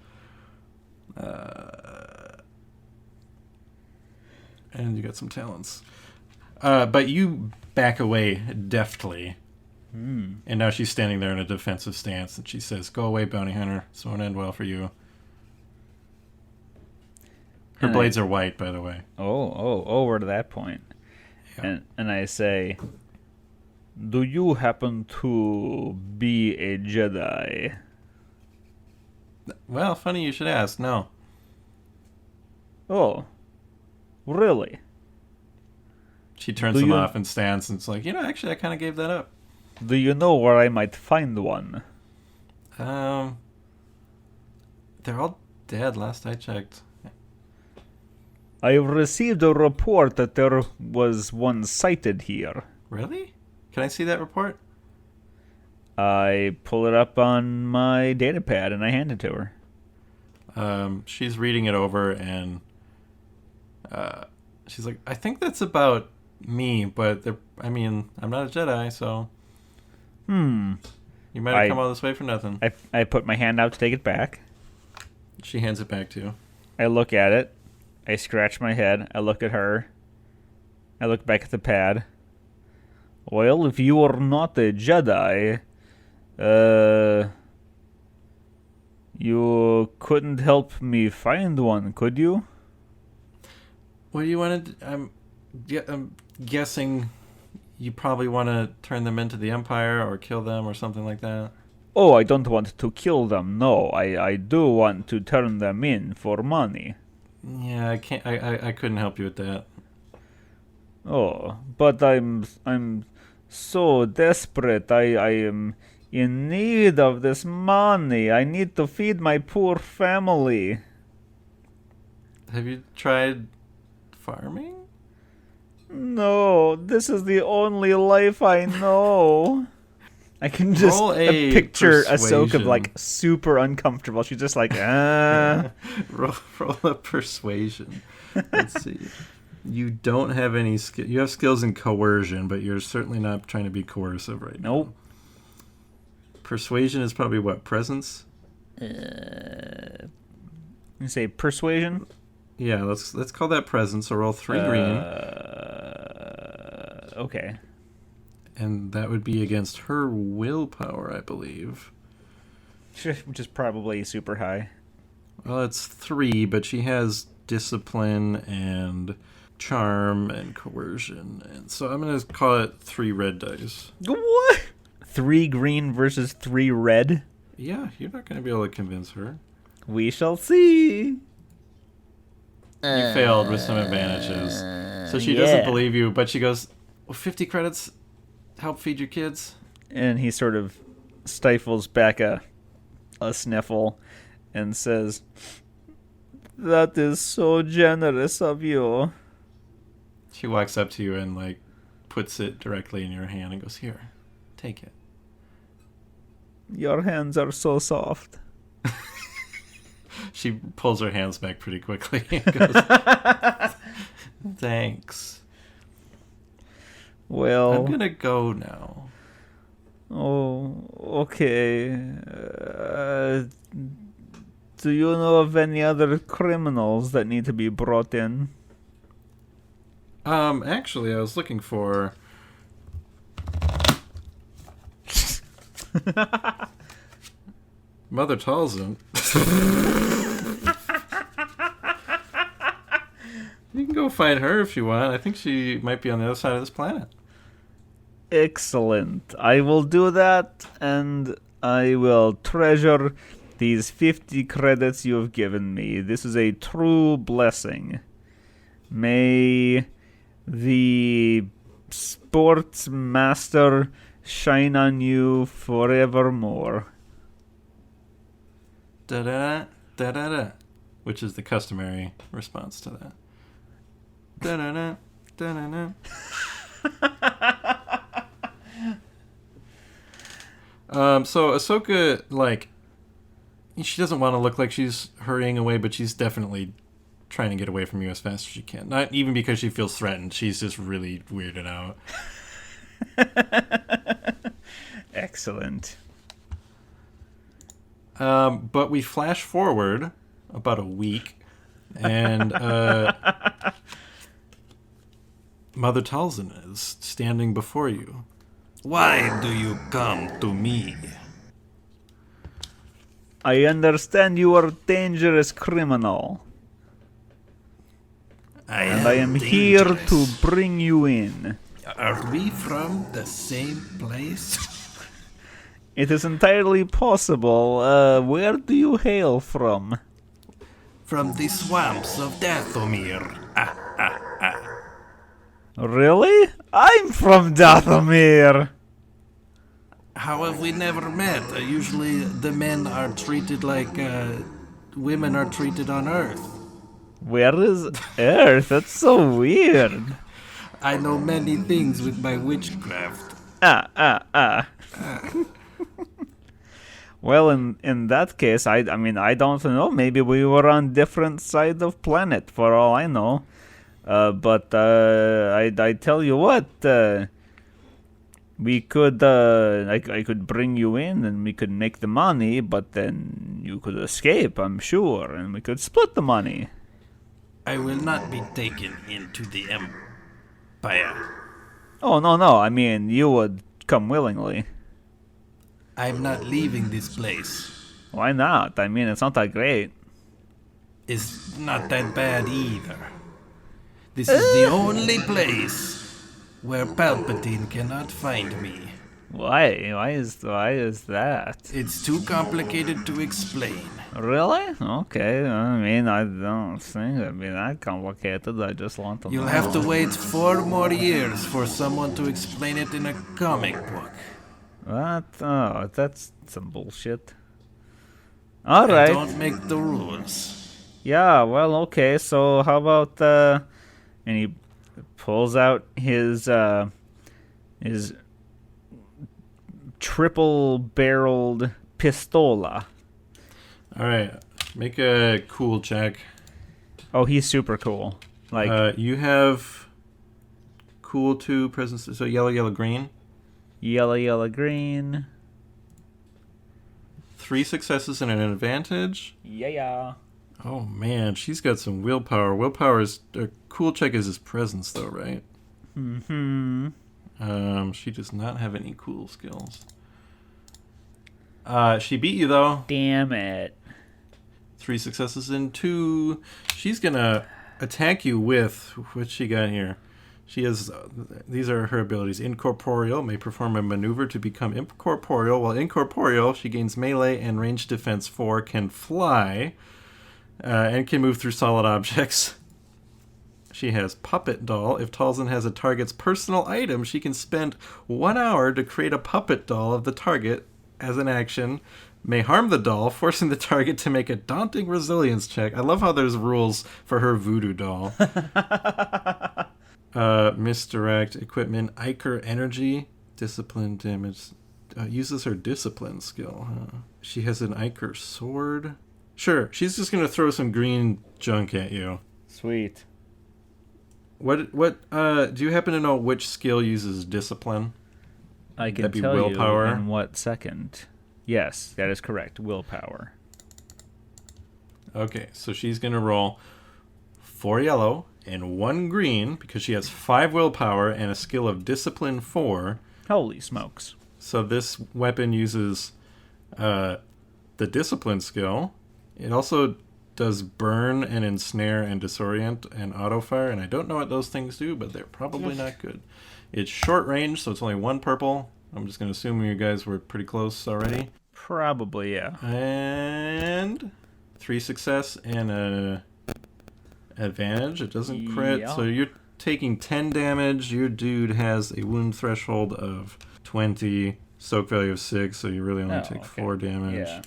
A: And you got some talents. But you back away deftly. And now she's standing there in a defensive stance, and she says, "Go away, bounty hunter. This won't end well for you." Her blades are white, by the way.
B: Oh, we're to that point. Yeah. And I say, "Do you happen to be a Jedi?"
A: Well, funny you should ask. No.
B: Oh, really?
A: She turns them off and stands, and it's like, actually, I kind of gave that up.
B: Do you know where I might find one?
A: They're all dead last I checked.
B: I received a report that there was one sighted here.
A: Really? Can I see that report?
B: I pull it up on my datapad and I hand it to her.
A: She's reading it over and she's like, "I think that's about me, but I'm not a Jedi, so you might have come all this way for nothing."
B: I put my hand out to take it back.
A: She hands it back to you.
B: I look at it. I scratch my head. I look at her. I look back at the pad. Well, if you are not a Jedi, you couldn't help me find one, could you?
A: What do you want to... I'm guessing you probably want to turn them into the Empire or kill them or something like that.
B: Oh, I don't want to kill them. No, I do want to turn them in for money.
A: Yeah, I can't. I couldn't help you with that.
B: Oh, but I'm so desperate. I am in need of this money. I need to feed my poor family.
A: Have you tried farming?
B: No, this is the only life I know. I can just picture Ahsoka super uncomfortable. She's just like,
A: roll a persuasion. Let's see. You don't have any skill. You have skills in coercion, but you're certainly not trying to be coercive right now.
B: Nope.
A: Persuasion is probably what? Presence?
B: You say persuasion?
A: Yeah, let's call that presence. So roll 3 green.
B: Okay.
A: And that would be against her willpower, I believe.
B: Which is probably super high.
A: Well, it's 3, but she has discipline and charm and coercion. And so I'm going to call it 3 red dice.
B: What? 3 green versus 3 red?
A: Yeah, you're not going to be able to convince her.
B: We shall see.
A: You failed with some advantages. So she doesn't believe you, but she goes, well, 50 credits help feed your kids?
B: And he sort of stifles back a sniffle and says, that is so generous of you.
A: She walks up to you and, like, puts it directly in your hand and goes, here, take it.
B: Your hands are so soft.
A: She pulls her hands back pretty quickly and goes, thanks.
B: Well,
A: I'm gonna go now.
B: Oh, okay. Do you know of any other criminals that need to be brought in?
A: Actually, I was looking for... Mother Talzin. You can go find her if you want. I think she might be on the other side of this planet.
B: Excellent. I will do that, and I will treasure these 50 credits you have given me. This is a true blessing. May the sports master shine on you forevermore.
A: Da-da, da-da-da, which is the customary response to that. Da-da-da, da-da-da. So Ahsoka, like, she doesn't want to look like she's hurrying away, but she's definitely trying to get away from you as fast as she can. Not even because she feels threatened. She's just really weirded out.
B: Excellent.
A: But we flash forward about a week, and Mother Talzin is standing before you.
C: Why do you come to me?
B: I understand you are a dangerous criminal. I am here to bring you in.
C: Are we from the same place?
B: It is entirely possible. Where do you hail from?
C: From the swamps of Dathomir.
B: Really? I'm from Dathomir.
C: How have we never met? Usually the men are treated like women are treated on Earth.
B: Where is Earth? That's so weird.
C: I know many things with my witchcraft.
B: Well, in that case, I mean, I don't know. Maybe we were on different sides of planet, for all I know. But I tell you what, we could, I could bring you in and we could make the money, but then you could escape, I'm sure, and we could split the money.
C: I will not be taken into the Empire.
B: Oh, no, I mean, you would come willingly.
C: I'm not leaving this place.
B: Why not? I mean, it's not that great.
C: It's not that bad either. This is the only place where Palpatine cannot find me.
B: Why? Why is that?
C: It's too complicated to explain.
B: Really? Okay. I mean, I don't think it'd be that complicated. I just want to know.
C: You'll have to wait 4 more years for someone to explain it in a comic book.
B: What? Oh, that's some bullshit. All right.
C: I don't make the rules.
B: Yeah, well, okay. So how about and he pulls out his triple-barreled pistola.
A: All right, make a cool check.
B: Oh, he's super cool. Like
A: you have cool 2 presence, so yellow, green.
B: Yellow, green.
A: 3 successes and an advantage.
B: Yeah.
A: Oh man, she's got some willpower. Willpower is a cool check is his presence though, right?
B: Mm-hmm.
A: She does not have any cool skills. She beat you though.
B: Damn it.
A: 3 successes and 2. She's gonna attack you with what she got here. She has these are her abilities. Incorporeal, may perform a maneuver to become incorporeal. While incorporeal, she gains melee and range defense 4, can fly, and can move through solid objects. She has Puppet Doll. If Talzin has a target's personal item, she can spend 1 hour to create a puppet doll of the target as an action. May harm the doll, forcing the target to make a daunting resilience check. I love how there's rules for her voodoo doll. Misdirect, equipment, Iker energy, discipline damage. Uses her discipline skill. Huh? She has an Iker sword. Sure, she's just going to throw some green junk at you.
B: Sweet.
A: What do you happen to know which skill uses discipline?
B: I can tell willpower? You in what second. Yes, that is correct. Willpower.
A: Okay, so she's going to roll 4 yellow and 1 green because she has 5 willpower and a skill of discipline 4.
B: Holy smokes.
A: So this weapon uses the discipline skill. It also does burn and ensnare and disorient and autofire, and I don't know what those things do, but they're probably not good. It's short range, so it's only 1 purple. I'm just going to assume you guys were pretty close already.
B: Probably, yeah.
A: And 3 success and a advantage. It doesn't crit, yeah. So you're taking 10 damage. Your dude has a wound threshold of 20, soak value of 6, so you really only take 4 damage.
B: Yeah.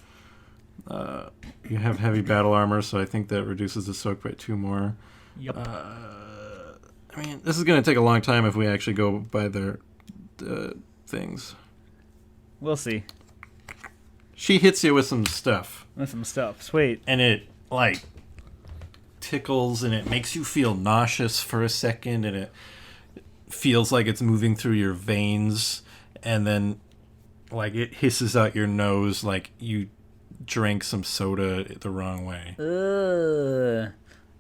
A: You have heavy battle armor, so I think that reduces the soak by 2 more.
B: Yep.
A: I mean, this is going to take a long time if we actually go by their things.
B: We'll see.
A: She hits you with some stuff.
B: Sweet.
A: And it, like, tickles, and it makes you feel nauseous for a second, and it feels like it's moving through your veins, and then, like, it hisses out your nose like you drank some soda the wrong way.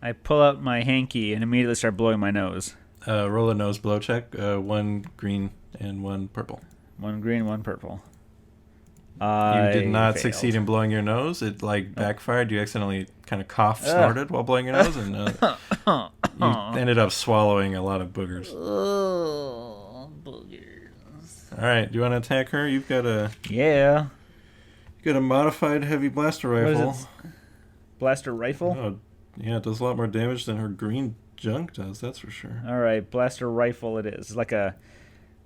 B: I pull out my hanky and immediately start blowing my nose.
A: Roll a nose blow check. 1 green and 1 purple.
B: 1 green, 1 purple.
A: You did not succeed in blowing your nose. It backfired. You accidentally kind of snorted while blowing your nose, and you ended up swallowing a lot of boogers.
B: Boogers.
A: All right, do you want to attack her? You've got a modified heavy blaster rifle.
B: What is it? Blaster rifle?
A: Oh, yeah, it does a lot more damage than her green junk does. That's for sure.
B: All right, blaster rifle. It is like a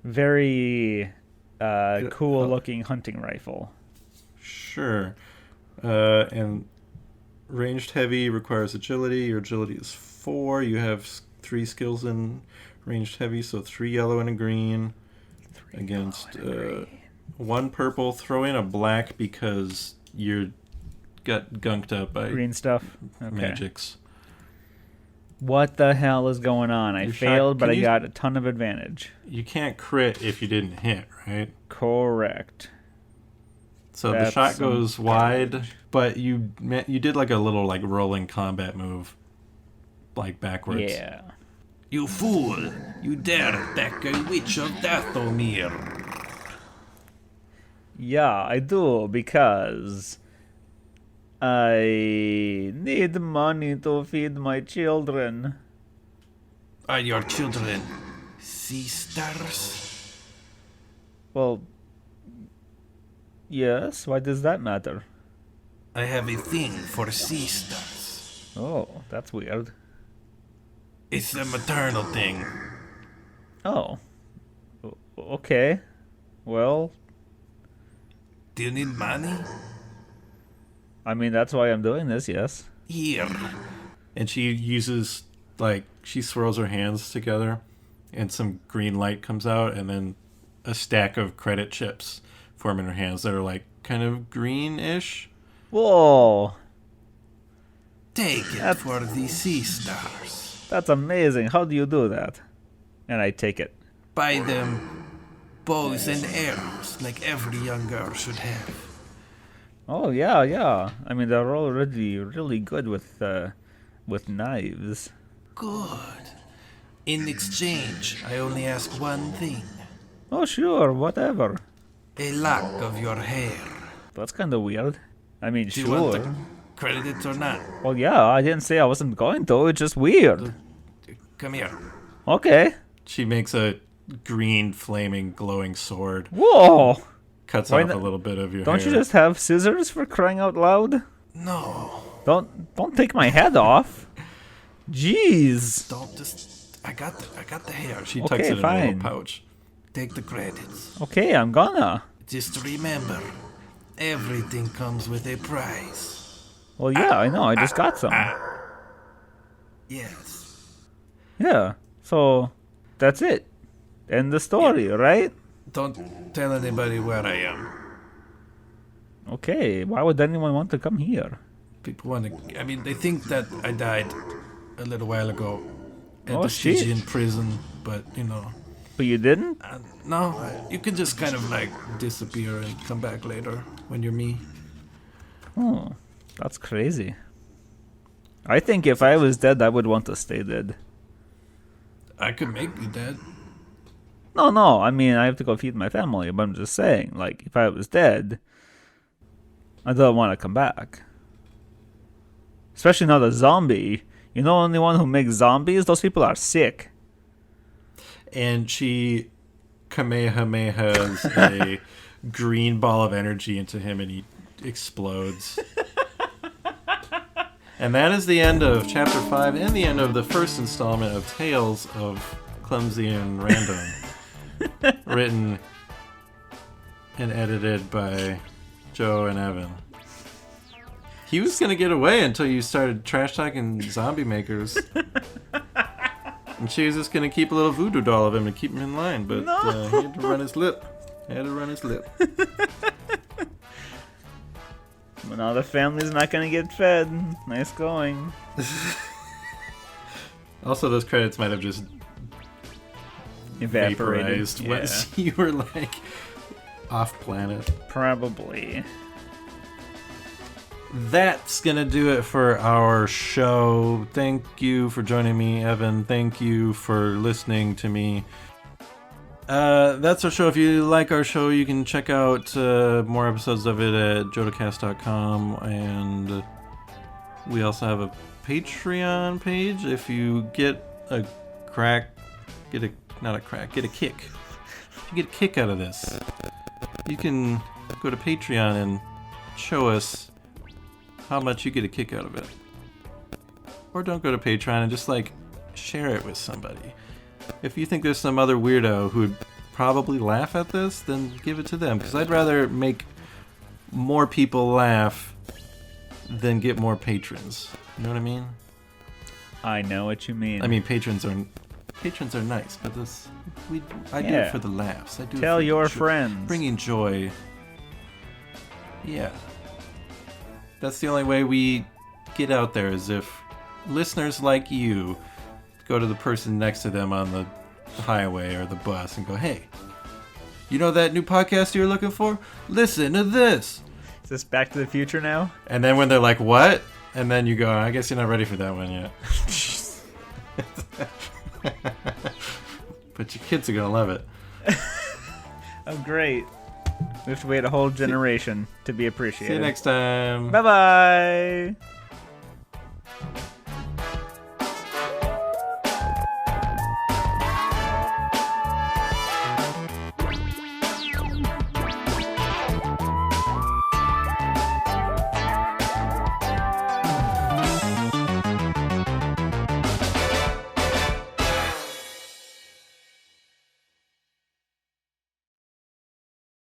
B: very cool-looking hunting rifle.
A: Sure. And ranged heavy requires agility. Your agility is 4. You have 3 skills in ranged heavy, so 3 yellow and a green. Against 1 purple. Throw in a black because you got gunked up by
B: green stuff.
A: Magics.
B: What the hell is going on? I failed, but I got a ton of advantage.
A: You can't crit if you didn't hit, right?
B: Correct.
A: So the shot goes wide, but you did like a little like rolling combat move, like backwards.
B: Yeah.
C: You fool! You dare attack a witch of Dathomir!
B: Yeah, I do, because I need money to feed my children.
C: Are your children sea stars?
B: Well, yes. Why does that matter?
C: I have a thing for sea stars.
B: Oh, that's weird.
C: It's a maternal thing.
B: Oh. Okay. Well.
C: Do you need money?
B: I mean, that's why I'm doing this, yes.
C: Here.
A: And she uses, like, she swirls her hands together, and some green light comes out, and then a stack of credit chips form in her hands that are, like, kind of greenish.
B: Whoa.
C: Take it for the sea stars.
B: That's amazing. How do you do that? And I take it.
C: Buy them bows and arrows like every young girl should have.
B: Oh yeah. I mean, they're already really good with knives.
C: Good. In exchange, I only ask one thing.
B: Oh sure, whatever.
C: A lock of your hair.
B: That's kind of weird. I mean,
C: Do you
B: sure.
C: want to credit it or not?
B: Well, yeah, I didn't say I wasn't going to. It's just weird.
C: Come here.
B: Okay.
A: She makes a green, flaming, glowing sword.
B: Whoa!
A: Cuts off a little bit of your
B: Don't
A: hair.
B: you just have scissors for crying out loud?
C: No.
B: Don't take my head off. Jeez.
C: Don't just... I got the hair.
A: She tucks
B: Okay,
A: it in a
B: fine.
A: little pouch.
C: Take the credits.
B: Okay, I'm gonna.
C: Just remember, everything comes with a price.
B: Well, yeah, I know. I just got some.
C: Yes.
B: Yeah. So, that's it. End the story, right?
C: Don't tell anybody where I am.
B: Okay. Why would anyone want to come here?
C: People want to... I mean, they think that I died a little while ago at
B: Oh,
C: the
B: shit.
C: Stygian prison, but, you know...
B: But you didn't?
C: No, you can just kind of, like, disappear and come back later when you're me.
B: Oh, that's crazy. I think if I was dead, I would want to stay dead.
C: I could make you dead.
B: No. I mean, I have to go feed my family, but I'm just saying, like, if I was dead, I don't want to come back. Especially not a zombie. You know, only one who makes zombies? Those people are sick.
A: And she kamehamehas a green ball of energy into him, and he explodes. And that is the end of Chapter 5 and the end of the first installment of Tales of Clumsy and Random. Written and edited by Joe and Evan. He was going to get away until you started trash talking zombie makers. And she was just going to keep a little voodoo doll of him to keep him in line, but he had to run his lip.
B: But now the family's not going to get fed. Nice going.
A: Also, those credits might have just
B: Evaporated.
A: vaporized
B: Yeah.
A: once you were like off planet.
B: Probably.
A: That's gonna do it for our show. Thank you for joining me, Evan. Thank you for listening to me. That's our show. If you like our show, you can check out more episodes of it at jodocast.com, and we also have a Patreon page. If you get a kick. If you get a kick out of this, you can go to Patreon and show us how much you get a kick out of it. Or don't go to Patreon and just like share it with somebody. If you think there's some other weirdo who would probably laugh at this, then give it to them. Because I'd rather make more people laugh than get more patrons. You know what I mean?
B: I know what you mean.
A: I mean, patrons are nice, but I do it for the laughs. I do
B: Tell
A: it for
B: your friends.
A: bringing joy. Yeah. That's the only way we get out there, is if listeners like you go to the person next to them on the highway or the bus and go, hey, you know that new podcast you're looking for? Listen to this.
B: Is this Back to the Future now?
A: And then when they're like, what? And then you go, I guess you're not ready for that one yet. But your kids are going to love it.
B: Oh, great. We have to wait a whole generation to be appreciated.
A: See you next time.
B: Bye-bye.